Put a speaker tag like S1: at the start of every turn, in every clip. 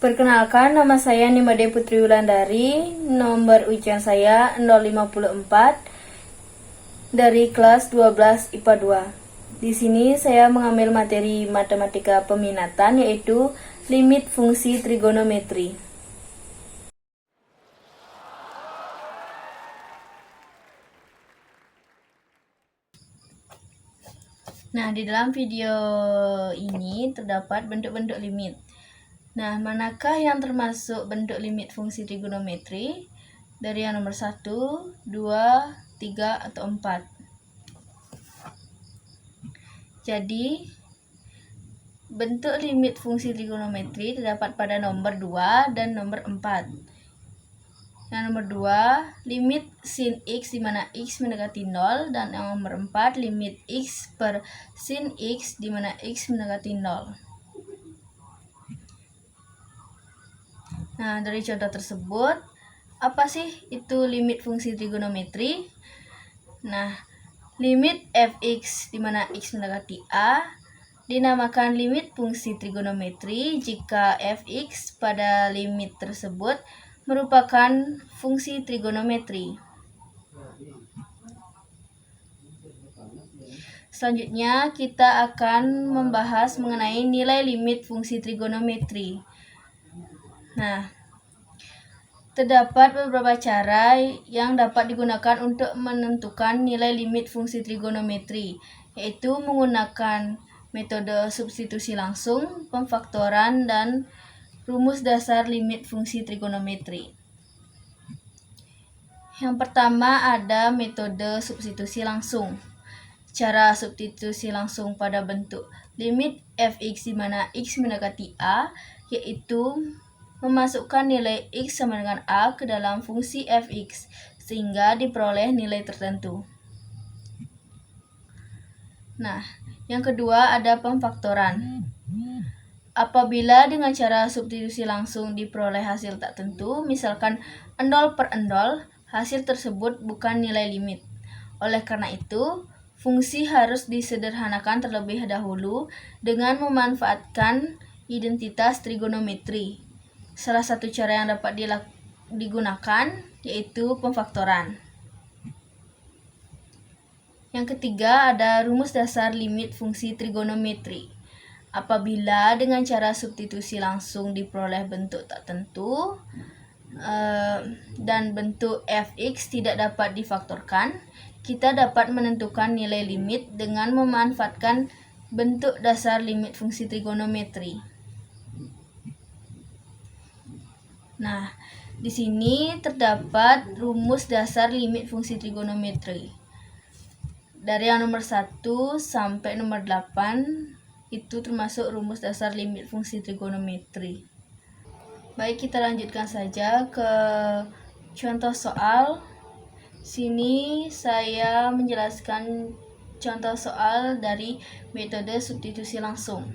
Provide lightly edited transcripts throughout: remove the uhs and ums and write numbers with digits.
S1: Perkenalkan, nama saya Nimade Putri Wulandari, nomor ujian saya 054 dari kelas 12 IPA 2. Di sini saya mengambil materi matematika peminatan, yaitu limit fungsi trigonometri. Nah, di dalam video ini terdapat bentuk-bentuk limit. Nah, manakah yang termasuk bentuk limit fungsi trigonometri? Dari yang nomor 1, 2, 3, atau 4. Jadi, bentuk limit fungsi trigonometri terdapat pada nomor 2 dan nomor 4. Yang nomor 2, limit sin x di mana x mendekati 0, dan yang nomor 4, limit x per sin x di mana x mendekati 0. Nah, dari contoh tersebut, apa sih itu limit fungsi trigonometri? Nah, limit fx di mana x mendekati a dinamakan limit fungsi trigonometri jika fx pada limit tersebut merupakan fungsi trigonometri. Selanjutnya, kita akan membahas mengenai nilai limit fungsi trigonometri. Nah, terdapat beberapa cara yang dapat digunakan untuk menentukan nilai limit fungsi trigonometri, yaitu menggunakan metode substitusi langsung, pemfaktoran, dan rumus dasar limit fungsi trigonometri. Yang pertama ada metode substitusi langsung. Cara substitusi langsung pada bentuk limit fx di mana x mendekati a, yaitu memasukkan nilai x sama dengan a ke dalam fungsi fx sehingga diperoleh nilai tertentu. Nah, yang kedua ada pemfaktoran. Apabila dengan cara substitusi langsung diperoleh hasil tak tentu, misalkan endol per endol, hasil tersebut bukan nilai limit. Oleh karena itu, fungsi harus disederhanakan terlebih dahulu dengan memanfaatkan identitas trigonometri. Salah satu cara yang dapat digunakan yaitu pemfaktoran. Yang ketiga ada rumus dasar limit fungsi trigonometri. Apabila dengan cara substitusi langsung diperoleh bentuk tak tentu dan bentuk fx tidak dapat difaktorkan, kita dapat menentukan nilai limit dengan memanfaatkan bentuk dasar limit fungsi trigonometri. Nah, di sini terdapat rumus dasar limit fungsi trigonometri. Dari yang nomor 1 sampai nomor 8 itu termasuk rumus dasar limit fungsi trigonometri. Baik, kita lanjutkan saja ke contoh soal. Sini saya menjelaskan contoh soal dari metode substitusi langsung.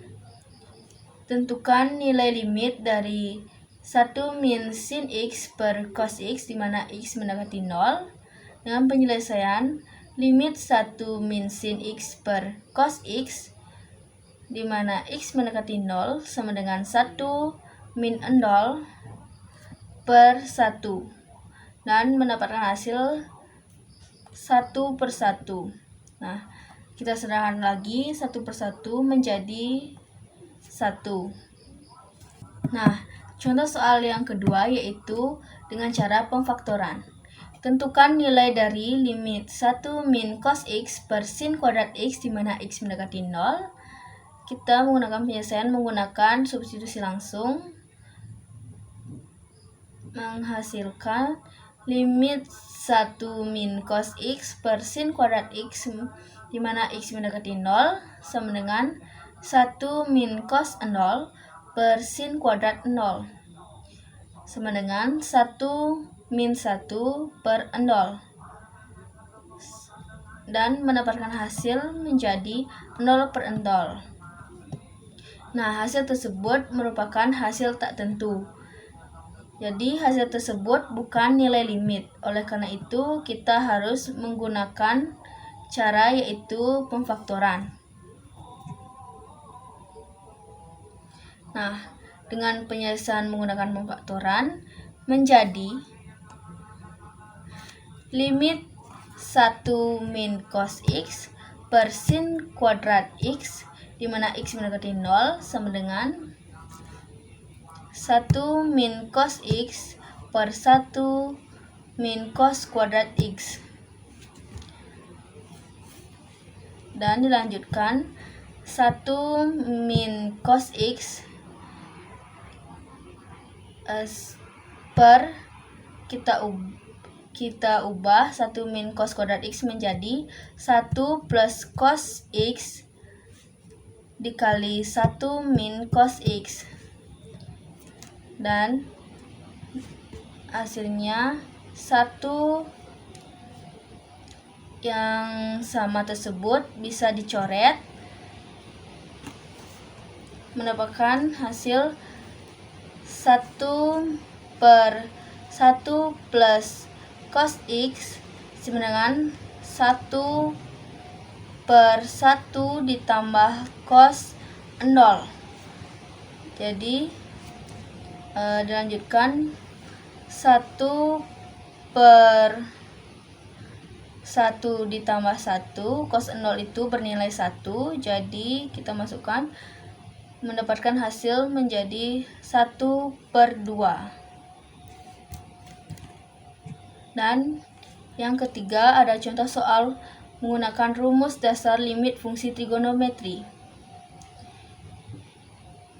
S1: Tentukan nilai limit dari 1 min sin x per cos x di mana x mendekati 0 dengan penyelesaian limit 1 min sin x per cos x di mana x mendekati 0 sama dengan 1 min endol per 1 dan mendapatkan hasil 1 per 1. Nah, kita sederhanakan lagi 1 per 1 menjadi 1. Nah, contoh soal yang kedua yaitu dengan cara pemfaktoran. Tentukan nilai dari limit 1 min cos x per sin kuadrat x di mana x mendekati 0. Kita menggunakan penyelesaian menggunakan substitusi langsung, menghasilkan limit 1 min cos x per sin kuadrat x di mana x mendekati 0 sama dengan 1 min cos 0 per sin kuadrat 0 sama dengan 1 min 1 per endol dan mendapatkan hasil menjadi 0 per endol. Nah, hasil tersebut merupakan hasil tak tentu. Jadi, hasil tersebut bukan nilai limit. Oleh karena itu, kita harus menggunakan cara yaitu pemfaktoran. Nah, dengan penyelesaian menggunakan pemfaktoran menjadi limit 1 min cos X per sin kuadrat X, di mana X mendekati 0, sama dengan 1 min cos X per 1 min cos kuadrat X. Dan dilanjutkan 1 min cos X per kita ubah 1 min cos kuadrat X menjadi 1 plus cos X dikali 1 min cos X, dan hasilnya 1 yang sama tersebut bisa dicoret, mendapatkan hasil 1 per 1 plus cos X sama dengan 1 per 1 ditambah cos 0. Jadi dilanjutkan 1 per 1 ditambah 1, cos 0 itu bernilai 1, jadi kita masukkan, mendapatkan hasil menjadi 1 per 2. Dan yang ketiga ada contoh soal menggunakan rumus dasar limit fungsi trigonometri.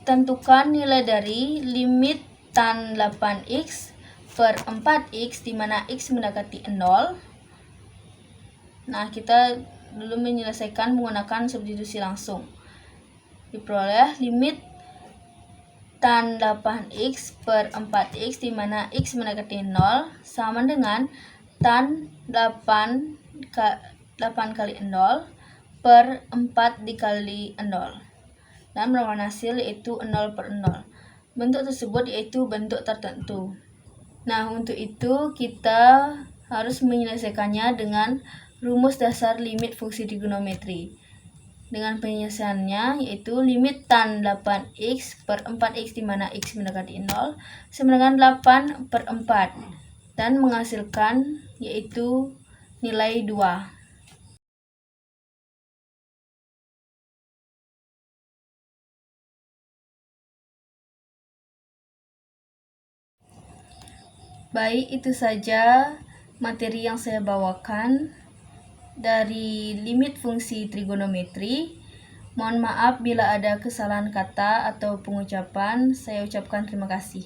S1: Tentukan nilai dari limit tan 8x per 4x di mana x mendekati 0. Nah, kita dulu menyelesaikan menggunakan substitusi langsung. Diperoleh limit tan 8x per 4x di mana x mendekati 0 sama dengan tan 8 kali 0 per 4 dikali 0. Dan mendapatkan hasil yaitu 0 per 0. Bentuk tersebut yaitu bentuk tertentu. Nah, untuk itu kita harus menyelesaikannya dengan rumus dasar limit fungsi trigonometri. Dengan penyelesaiannya yaitu limit tan 8x per 4x di mana x mendekati 0 sama dengan 8 per 4 dan menghasilkan yaitu nilai 2. Baik, itu saja materi yang saya bawakan dari limit fungsi trigonometri. Mohon maaf bila ada kesalahan kata atau pengucapan. Saya ucapkan terima kasih.